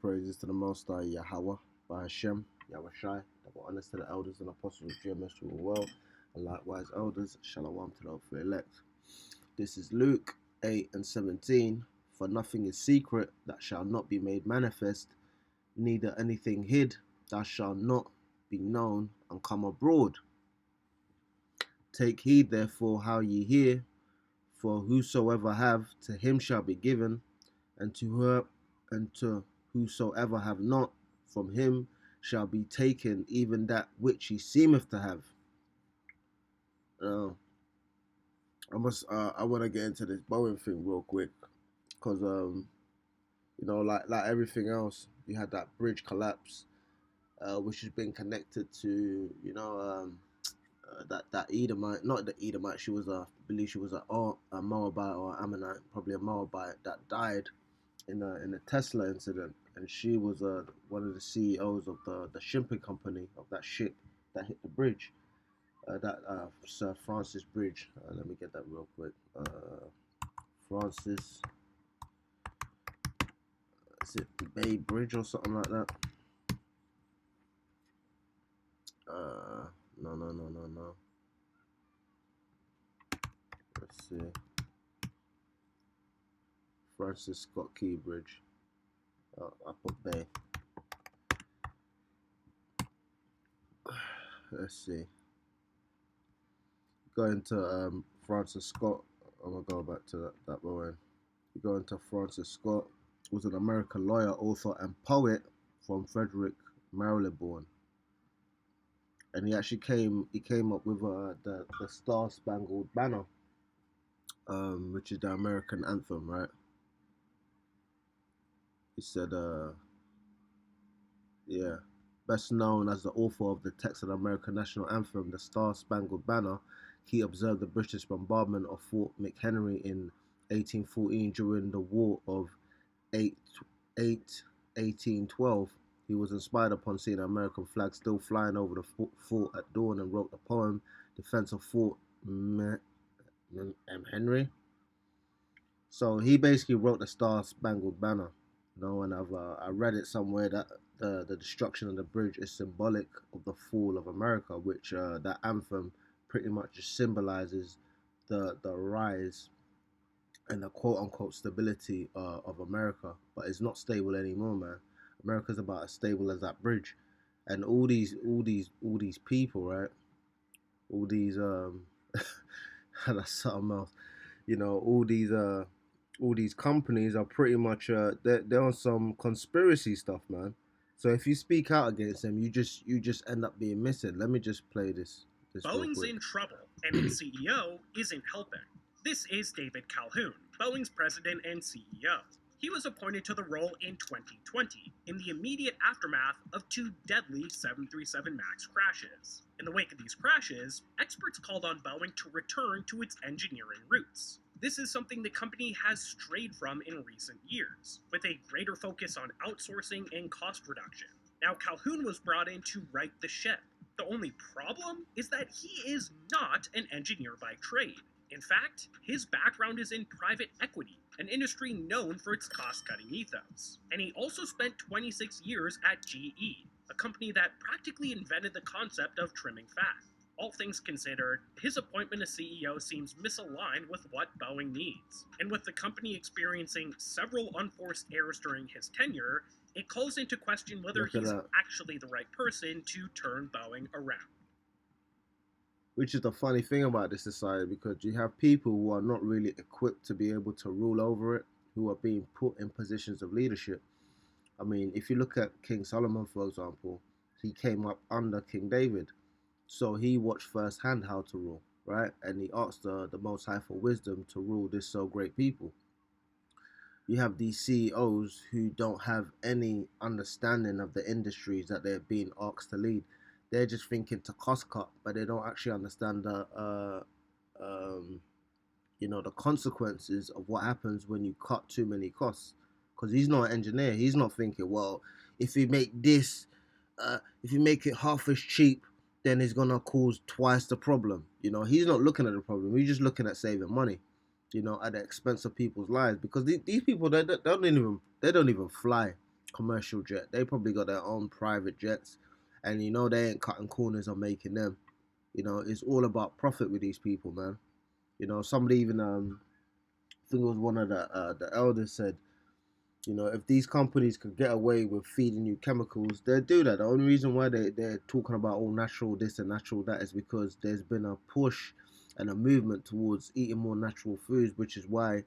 praises to the Most High Yahweh, by Hashem, Yahweh Shai, double honors to the elders and apostles of GMS who are well, and likewise elders, shalom to the hopefully elect. This is Luke 8 and 17. For nothing is secret that shall not be made manifest, neither anything hid that shall not be known and come abroad. Take heed therefore how ye hear, for whosoever have, to him shall be given, and to whosoever have not, from him shall be taken even that which he seemeth to have. I want to get into this Boeing thing real quick, because like everything else, you had that bridge collapse, which has been connected to that Edomite, not the Edomite. I believe she was a Moabite or Ammonite, probably a Moabite that died in a Tesla incident, and she was one of the CEOs of the shipping company of that ship that hit the bridge, that Sir Francis Bridge. Let me get that real quick. Francis, is it Bay Bridge or something like that? No. Let's see. Francis Scott Key Bridge. I put Bay. Let's see. Go into Francis Scott. I'm gonna go back to that one. You go into Francis Scott, was an American lawyer, author, and poet from Frederick, Maryland born. And he actually came up with the Star Spangled Banner, which is the American anthem, right? He said, best known as the author of the text of the American national anthem, the Star Spangled Banner, he observed the British bombardment of Fort McHenry in 1814 during the War of 1812. He was inspired upon seeing an American flag still flying over the fort at dawn and wrote the poem Defense of Fort McHenry. So he basically wrote the Star Spangled Banner, and I read it somewhere that the destruction of the bridge is symbolic of the fall of America, which that anthem pretty much just symbolizes the rise and the quote unquote stability of America, but it's not stable anymore, man. America's about as stable as that bridge, and all these people, right? All these that's something else, all these companies are pretty much they're on some conspiracy stuff, man. So if you speak out against them, you just end up being missing. Let me just play this. Boeing's in trouble, and its CEO isn't helping. This is David Calhoun, Boeing's president and CEO. He was appointed to the role in 2020, in the immediate aftermath of two deadly 737 MAX crashes. In the wake of these crashes, experts called on Boeing to return to its engineering roots. This is something the company has strayed from in recent years, with a greater focus on outsourcing and cost reduction. Now, Calhoun was brought in to right the ship. The only problem is that he is not an engineer by trade. In fact, his background is in private equity, an industry known for its cost-cutting ethos. And he also spent 26 years at GE, a company that practically invented the concept of trimming fat. All things considered, his appointment as CEO seems misaligned with what Boeing needs. And with the company experiencing several unforced errors during his tenure, it calls into question whether he's actually the right person to turn Boeing around. Which is the funny thing about this society, because you have people who are not really equipped to be able to rule over it, who are being put in positions of leadership. I mean, if you look at King Solomon, for example, he came up under King David. So he watched firsthand how to rule, right? And he asked the Most High for wisdom to rule this so great people. You have these CEOs who don't have any understanding of the industries that they're being asked to lead. They're just thinking to cost cut, but they don't actually understand the consequences of what happens when you cut too many costs. Because he's not an engineer. He's not thinking, well, if we make this, if you make it half as cheap, then it's gonna cause twice the problem. He's not looking at the problem. He's just looking at saving money, at the expense of people's lives. Because these people, they don't even fly. commercial jet. They probably got their own private jets, and you know they ain't cutting corners on making them. You know, it's all about profit with these people, man. You know, somebody even I think it was one of the elders said, you know, if these companies could get away with feeding you chemicals, they'd do that. The only reason why they're talking about all natural this and natural that is because there's been a push and a movement towards eating more natural foods, which is why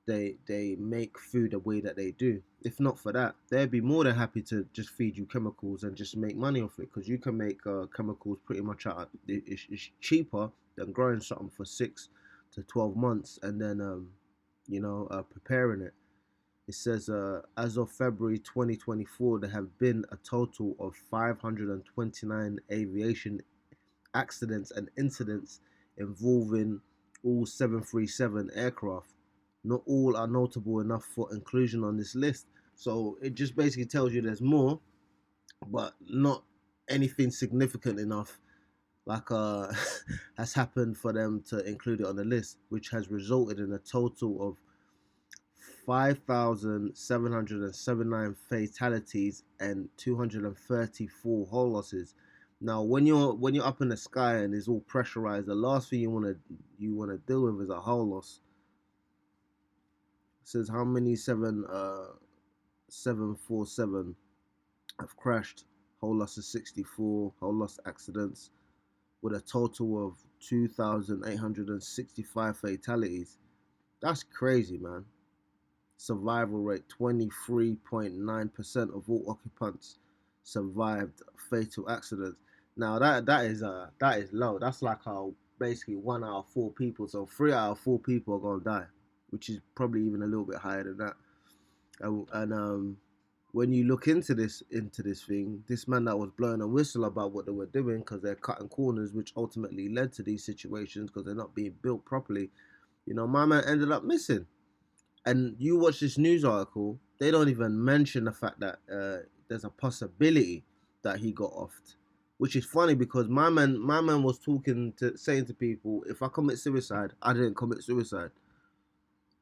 they make food the way that they do. If not for that, they'd be more than happy to just feed you chemicals and just make money off it, because you can make chemicals pretty much out. It's cheaper than growing something for 6 to 12 months and then preparing it. It says, as of February 2024, there have been a total of 529 aviation accidents and incidents involving all 737 aircraft. Not all are notable enough for inclusion on this list. So it just basically tells you there's more, but not anything significant enough like has happened for them to include it on the list, which has resulted in a total of 5,779 fatalities and 234 hull losses. Now, when you're up in the sky and it's all pressurized, the last thing you wanna deal with is a hull loss. It says how many 747 have crashed. Hull loss is 64. Hull loss accidents with a total of 2,865 fatalities. That's crazy, man. Survival rate 23.9% of all occupants survived fatal accidents. Now that is low. That's like basically 1 out of 4 people. So 3 out of 4 people are gonna die, which is probably even a little bit higher than that. And when you look into this thing, this man that was blowing a whistle about what they were doing because they're cutting corners, which ultimately led to these situations because they're not being built properly. You know, my man ended up missing. And you watch this news article, they don't even mention the fact that there's a possibility that he got offed, which is funny because my man was saying to people, if I commit suicide, I didn't commit suicide.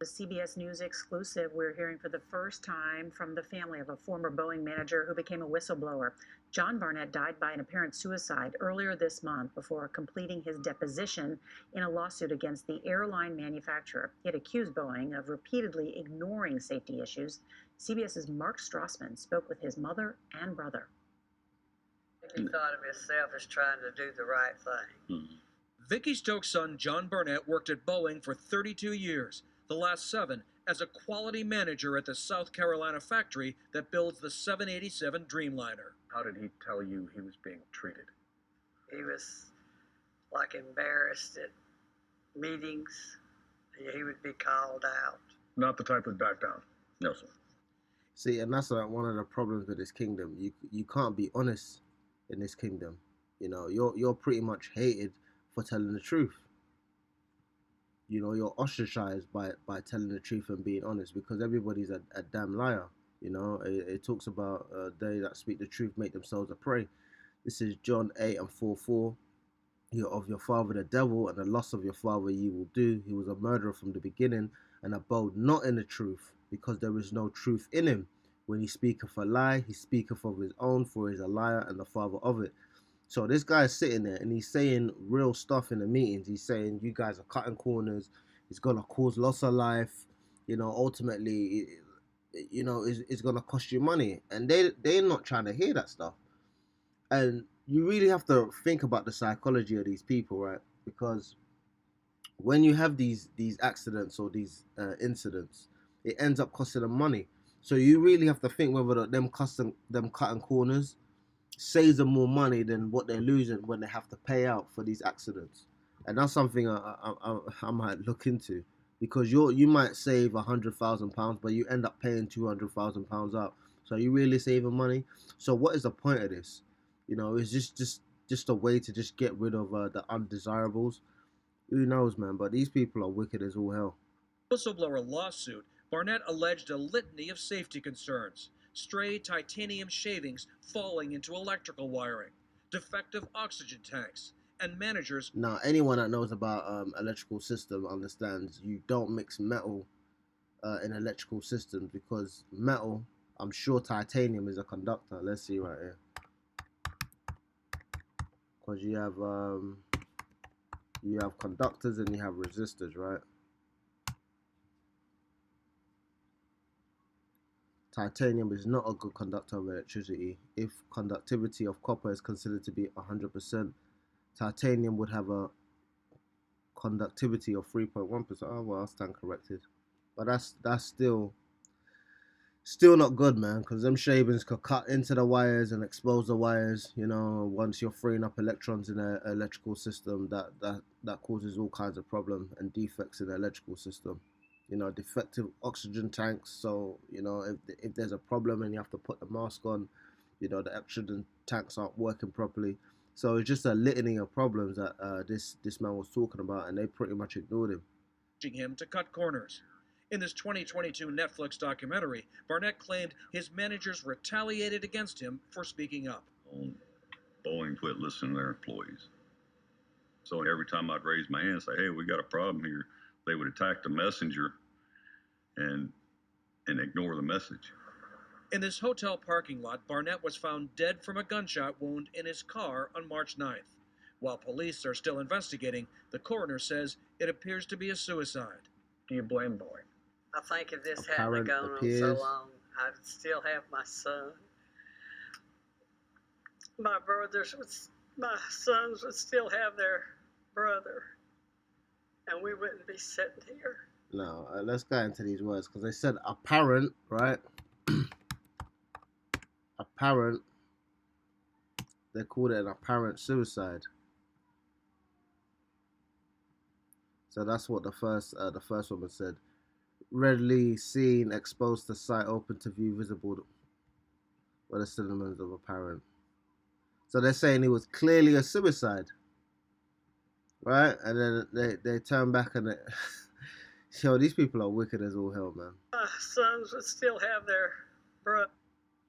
The CBS News exclusive, we're hearing for the first time from the family of a former Boeing manager who became a whistleblower. John Barnett died by an apparent suicide earlier this month before completing his deposition in a lawsuit against the airline manufacturer. He had accused Boeing of repeatedly ignoring safety issues. CBS's Mark Strassman spoke with his mother and brother. He thought of himself as trying to do the right thing. Vicki Stokes' son, John Barnett, worked at Boeing for 32 years. The last 7 as a quality manager at the South Carolina factory that builds the 787 Dreamliner. How did he tell you he was being treated? He was like embarrassed at meetings. He would be called out. Not the type would back down. No, sir. See, and that's one of the problems with this kingdom. You can't be honest in this kingdom. You know, you're pretty much hated for telling the truth. You know, you're ostracized by telling the truth and being honest because everybody's a damn liar. You know, it talks about they that speak the truth make themselves a prey. This is John 8:44. You're of your father the devil, and the lust of your father you will do. He was a murderer from the beginning, and abode not in the truth, because there is no truth in him. When he speaketh a lie, he speaketh of his own, for he is a liar and the father of it. So this guy's sitting there and he's saying real stuff in the meetings. He's saying you guys are cutting corners. It's gonna cause loss of life. You know, ultimately, it's gonna cost you money, and they're not trying to hear that stuff. And you really have to think about the psychology of these people, right? Because when you have these accidents or these incidents, it ends up costing them money. So you really have to think whether them cutting corners saves them more money than what they're losing when they have to pay out for these accidents. And that's something I might look into, because you might save £100,000, but you end up paying £200,000 out. So are you really saving money? So what is the point of this? You know, it's just a way to just get rid of the undesirables. Who knows, man? But these people are wicked as all hell. Whistleblower lawsuit. Barnett alleged a litany of safety concerns. Stray titanium shavings falling into electrical wiring, defective oxygen tanks, and managers. Now, anyone that knows about electrical system understands you don't mix metal in electrical systems, because metal I'm sure titanium is a conductor. Let's see right here. Because you have conductors and you have resistors, right? Titanium is not a good conductor of electricity. If conductivity of copper is considered to be 100%, titanium would have a conductivity of 3.1%. Oh well, I stand corrected. But that's still not good, man, because them shavings could cut into the wires and expose the wires. You know, once you're freeing up electrons in an electrical system, that causes all kinds of problems and defects in the electrical system. You know, defective oxygen tanks. So, you know, if there's a problem and you have to put the mask on, you know, the oxygen tanks aren't working properly. So it's just a litany of problems that this man was talking about, and they pretty much ignored him to cut corners. In this 2022 Netflix documentary, Barnett claimed his managers retaliated against him for speaking up. Boeing quit listening to their employees. So every time I'd raise my hand and say, hey, we got a problem here, they would attack the messenger and ignore the message. In this hotel parking lot, Barnett was found dead from a gunshot wound in his car on March 9th. While police are still investigating, the coroner says it appears to be a suicide. Do you blame Boeing? I think if this hadn't gone on so long, I'd still have my son. My sons would still have their brother, and we wouldn't be sitting here. No, let's go into these words, because they said apparent, right? Apparent. They called it an apparent suicide. So that's what the first woman said. Readily seen, exposed to sight, open to view, visible. What are synonyms of apparent? So they're saying it was clearly a suicide, right? And then they turn back and yo, these people are wicked as all hell, man. My sons would still have their brother.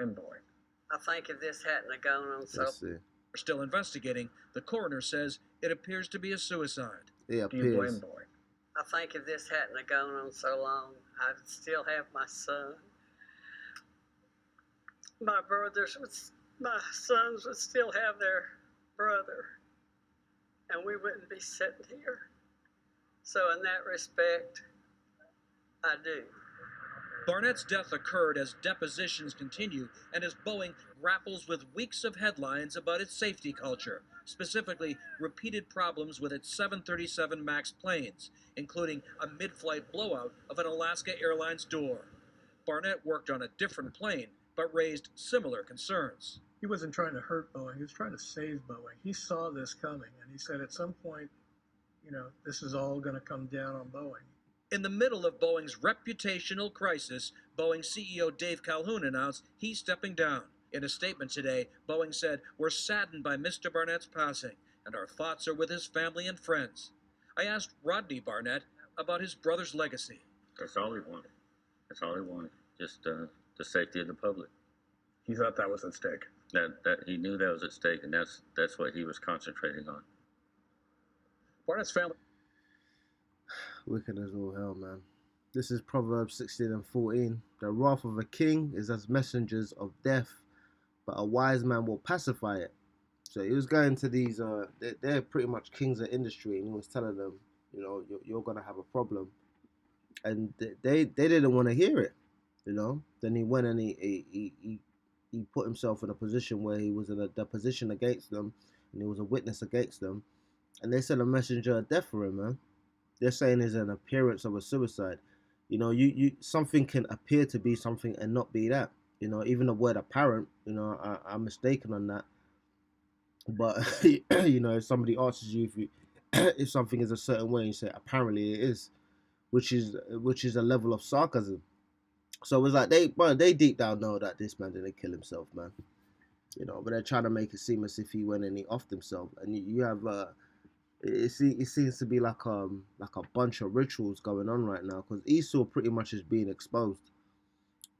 And Boeing. I think if this hadn't gone on so. Let's see. We're still investigating. The coroner says it appears to be a suicide. It Do you blame appears. Boeing? I think if this hadn't gone on so long, I'd still have my son. My sons would still have their brother, and we wouldn't be sitting here. So in that respect, I do. Barnett's death occurred as depositions continue and as Boeing grapples with weeks of headlines about its safety culture, specifically repeated problems with its 737 MAX planes, including a mid-flight blowout of an Alaska Airlines door. Barnett worked on a different plane, but raised similar concerns. He wasn't trying to hurt Boeing. He was trying to save Boeing. He saw this coming, and he said at some point, you know, this is all going to come down on Boeing. In the middle of Boeing's reputational crisis, Boeing CEO Dave Calhoun announced he's stepping down. In a statement today, Boeing said, "We're saddened by Mr. Barnett's passing, and our thoughts are with his family and friends." I asked Rodney Barnett about his brother's legacy. That's all he wanted. That's all he wanted. Just the safety of the public. He thought that was at stake. That he knew that was at stake, and that's what he was concentrating on. Barnett's family. Wicked as all hell, man. This is Proverbs 16:14. The wrath of a king is as messengers of death, but a wise man will pacify it. So he was going to these, they're pretty much kings of industry, and he was telling them, you know, you're going to have a problem. And they didn't want to hear it, you know. Then he went and he put himself in a position where he was in a deposition against them, and he was a witness against them. And they sent a messenger of death for him, man. They're saying there's an appearance of a suicide. You know, you something can appear to be something and not be that. You know, even the word apparent, you know, I'm mistaken on that. But you know, if somebody asks you if something is a certain way, you say apparently it is, which is a level of sarcasm. So it was like they deep down know that this man didn't kill himself, man. You know, but they're trying to make it seem as if he went and he offed himself. And you have it seems to be like a bunch of rituals going on right now, because Esau pretty much is being exposed.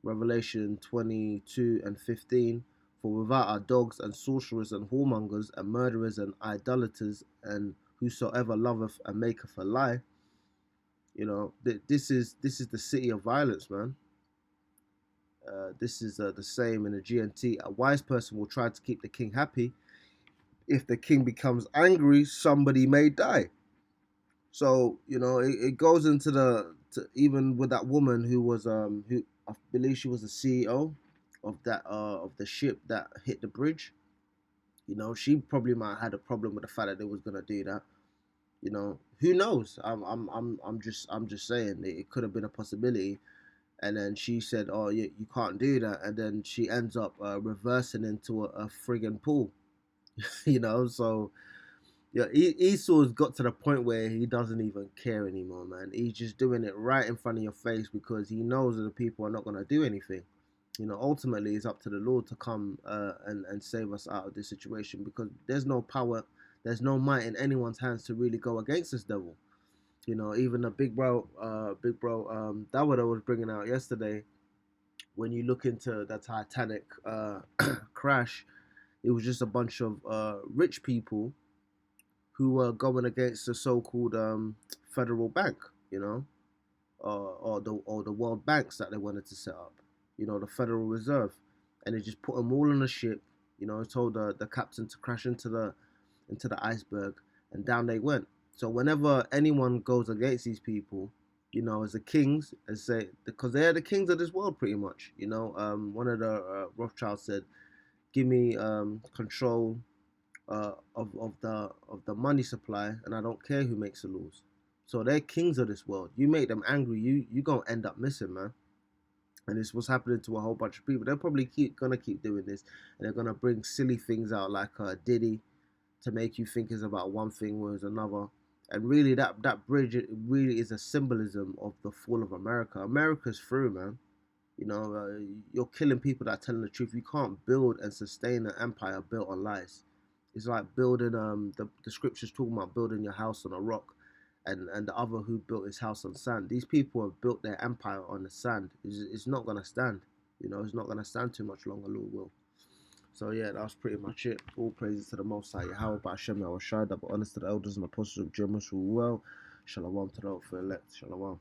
Revelation 22:15. For without our dogs and sorcerers and whoremongers and murderers and idolaters and whosoever loveth and maketh a lie, you know, this is the city of violence, man. This is the same in the GNT. A wise person will try to keep the king happy. If the king becomes angry, somebody may die. So it goes into even with that woman who was who I believe she was the CEO of the ship that hit the bridge. She probably might have had a problem with the fact that they was gonna do that. Who knows? I'm just saying it could have been a possibility. And then she said, "Oh, you can't do that," and then she ends up reversing into a friggin' pool. So yeah, Esau's got to the point where he doesn't even care anymore, man. He's just doing it right in front of your face because he knows that the people are not gonna do anything. Ultimately, it's up to the Lord to come and save us out of this situation because there's no power, there's no might in anyone's hands to really go against this devil. Even the big bro, that what I was bringing out yesterday. When you look into the Titanic crash, it was just a bunch of rich people who were going against the so-called federal bank, or the world banks that they wanted to set up, the Federal Reserve, and they just put them all on a ship, told the captain to crash into the iceberg, and down they went. So whenever anyone goes against these people, as the kings, as say, because they're the kings of this world, pretty much. One of the Rothschilds said, "Give me control of the money supply, and I don't care who makes the laws." So they're kings of this world. You make them angry, you gonna end up missing, man. And it's what's happening to a whole bunch of people. They're probably gonna keep doing this, and they're gonna bring silly things out like Diddy to make you think it's about one thing whereas another. And really, that bridge, it really is a symbolism of the fall of America. America's through, man. You're killing people that are telling the truth. You can't build and sustain an empire built on lies. It's like building the scriptures talking about building your house on a rock, and the other who built his house on sand. These people have built their empire on the sand. It's not gonna stand. It's not gonna stand too much longer. Lord will. So yeah, that was pretty much it. All praises to the Most High Yahweh, Ba'ashem Yahushai, double honest to the elders and apostles of Jerusalem. Well, shalom to the elect. Shalom.